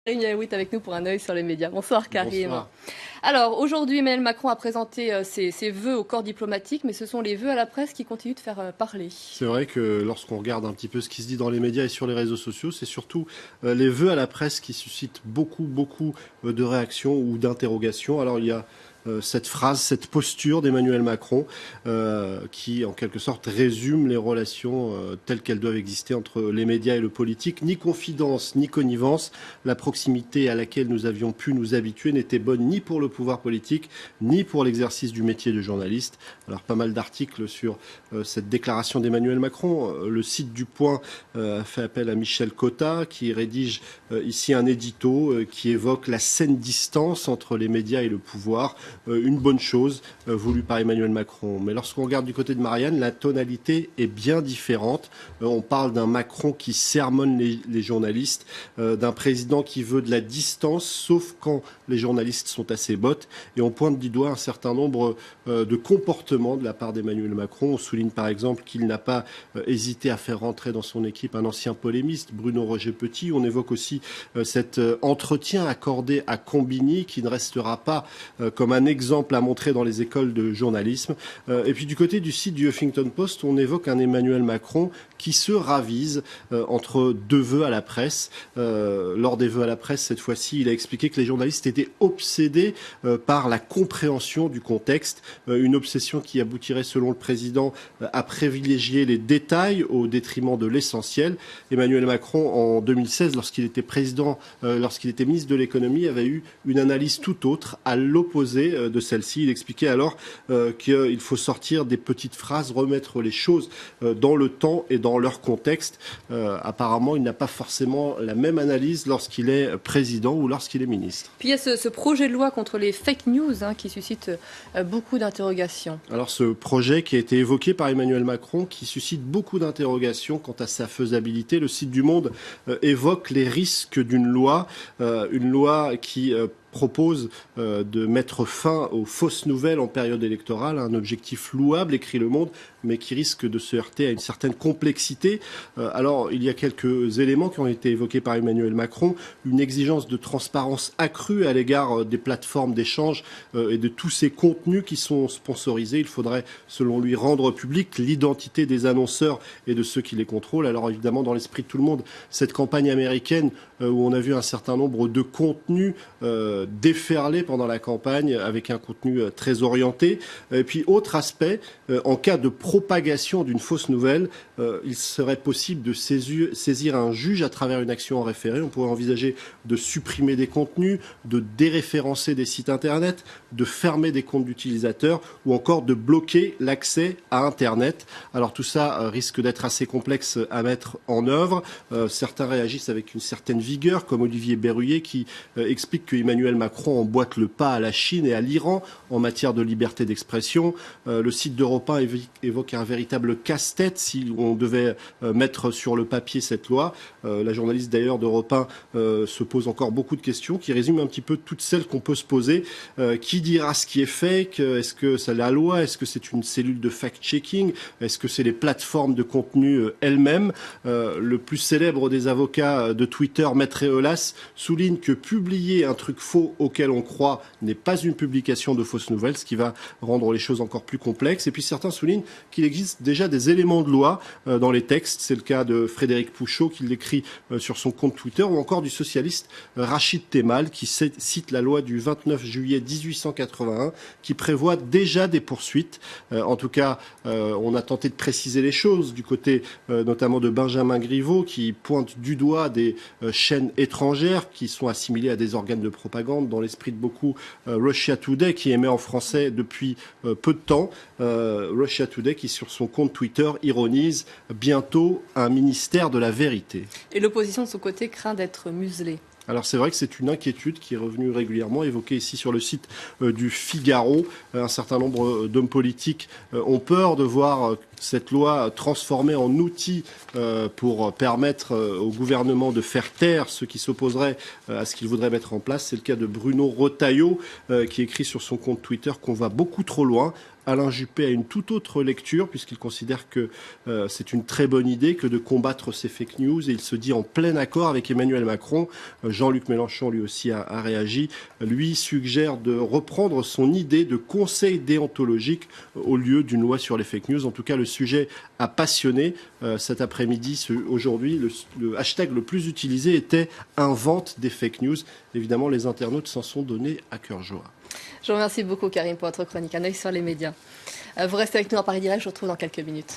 Karim Yaoui avec nous pour un œil sur les médias. Bonsoir Karim. Bonsoir. Alors aujourd'hui, Emmanuel Macron a présenté ses vœux au corps diplomatique, mais ce sont les vœux à la presse qui continuent de faire parler. C'est vrai que lorsqu'on regarde un petit peu ce qui se dit dans les médias et sur les réseaux sociaux, c'est surtout les vœux à la presse qui suscitent beaucoup de réactions ou d'interrogations. Alors il y a cette phrase, cette posture d'Emmanuel Macron qui, en quelque sorte, résume les relations telles qu'elles doivent exister entre les médias et le politique. Ni confidence, ni connivence. La proximité à laquelle nous avions pu nous habituer n'était bonne ni pour le pouvoir politique, ni pour l'exercice du métier de journaliste. Alors, pas mal d'articles sur cette déclaration d'Emmanuel Macron. Le site du Point a fait appel à Michel Cotta, qui rédige ici un édito qui évoque la saine distance entre les médias et le pouvoir. Une bonne chose voulue par Emmanuel Macron. Mais lorsqu'on regarde du côté de Marianne, la tonalité est bien différente. On parle d'un Macron qui sermonne les journalistes, d'un président qui veut de la distance, sauf quand les journalistes sont à ses bottes. Et on pointe du doigt un certain nombre de comportements de la part d'Emmanuel Macron. On souligne par exemple qu'il n'a pas hésité à faire rentrer dans son équipe un ancien polémiste, Bruno Roger-Petit. On évoque aussi cet entretien accordé à Combini, qui ne restera pas comme un exemple à montrer dans les écoles de journalisme. Et puis du côté du site du Huffington Post, on évoque un Emmanuel Macron qui se ravise entre deux vœux à la presse. Lors des vœux à la presse, cette fois-ci, il a expliqué que les journalistes étaient obsédés par la compréhension du contexte, une obsession qui aboutirait, selon le président, à privilégier les détails au détriment de l'essentiel. Emmanuel Macron, en 2016, lorsqu'il était ministre de l'économie, avait eu une analyse tout autre, à l'opposé de celle-ci. Il expliquait alors qu'il faut sortir des petites phrases, remettre les choses dans le temps et dans leur contexte. Apparemment, il n'a pas forcément la même analyse lorsqu'il est président ou lorsqu'il est ministre. Puis il y a ce projet de loi contre les fake news qui suscite beaucoup d'interrogations. Alors ce projet qui a été évoqué par Emmanuel Macron, qui suscite beaucoup d'interrogations quant à sa faisabilité. Le site du Monde évoque les risques d'une loi qui propose de mettre fin aux fausses nouvelles en période électorale, un objectif louable, écrit Le Monde, mais qui risque de se heurter à une certaine complexité. Alors, il y a quelques éléments qui ont été évoqués par Emmanuel Macron, une exigence de transparence accrue à l'égard des plateformes d'échange et de tous ces contenus qui sont sponsorisés. Il faudrait, selon lui, rendre public l'identité des annonceurs et de ceux qui les contrôlent. Alors, évidemment, dans l'esprit de tout le monde, cette campagne américaine où on a vu un certain nombre de contenus déferler pendant la campagne avec un contenu très orienté. Et puis, autre aspect, en cas de propagation d'une fausse nouvelle, il serait possible de saisir un juge à travers une action en référé. On pourrait envisager de supprimer des contenus, de déréférencer des sites Internet, de fermer des comptes d'utilisateurs ou encore de bloquer l'accès à Internet. Alors tout ça risque d'être assez complexe à mettre en œuvre. Certains réagissent avec une certaine vigueur, comme Olivier Berruyer qui explique que Emmanuel Macron emboîte le pas à la Chine et à l'Iran en matière de liberté d'expression. Le site d'Europe 1 évoque un véritable casse-tête si on devait mettre sur le papier cette loi. La journaliste d'ailleurs d'Europe 1 se pose encore beaucoup de questions qui résument un petit peu toutes celles qu'on peut se poser. Qui dira ce qui est fake? Est-ce que c'est la loi? Est-ce que c'est une cellule de fact-checking? Est-ce que c'est les plateformes de contenu elles-mêmes? Le plus célèbre des avocats de Twitter, Maître Eolas, souligne que publier un truc faux auquel on croit n'est pas une publication de fausses nouvelles, ce qui va rendre les choses encore plus complexes. Et puis certains soulignent qu'il existe déjà des éléments de loi dans les textes. C'est le cas de Frédéric Pouchot qui l'écrit sur son compte Twitter, ou encore du socialiste Rachid Temal qui cite la loi du 29 juillet 1881 qui prévoit déjà des poursuites. En tout cas, on a tenté de préciser les choses du côté notamment de Benjamin Griveaux qui pointe du doigt des chaînes étrangères qui sont assimilées à des organes de propagande. Dans l'esprit de beaucoup, Russia Today qui émet en français depuis peu de temps. Russia Today qui sur son compte Twitter ironise bientôt un ministère de la vérité. Et l'opposition de son côté craint d'être muselée. Alors c'est vrai que c'est une inquiétude qui est revenue régulièrement, évoquée ici sur le site du Figaro. Un certain nombre d'hommes politiques ont peur de voir cette loi transformée en outil pour permettre au gouvernement de faire taire ceux qui s'opposeraient à ce qu'il voudrait mettre en place. C'est le cas de Bruno Retailleau qui écrit sur son compte Twitter qu'on va beaucoup trop loin. Alain Juppé a une toute autre lecture, puisqu'il considère que c'est une très bonne idée que de combattre ces fake news, et il se dit en plein accord avec Emmanuel Macron. Jean-Luc Mélenchon, lui aussi, a réagi. Lui suggère de reprendre son idée de conseil déontologique au lieu d'une loi sur les fake news. En tout cas, le sujet a passionné cet après-midi. Aujourd'hui, le hashtag le plus utilisé était « invente des fake news ». Évidemment, les internautes s'en sont donnés à cœur joie. Je vous remercie beaucoup, Karim, pour votre chronique. Un œil sur les médias. Vous restez avec nous en Paris Direct, je vous retrouve dans quelques minutes.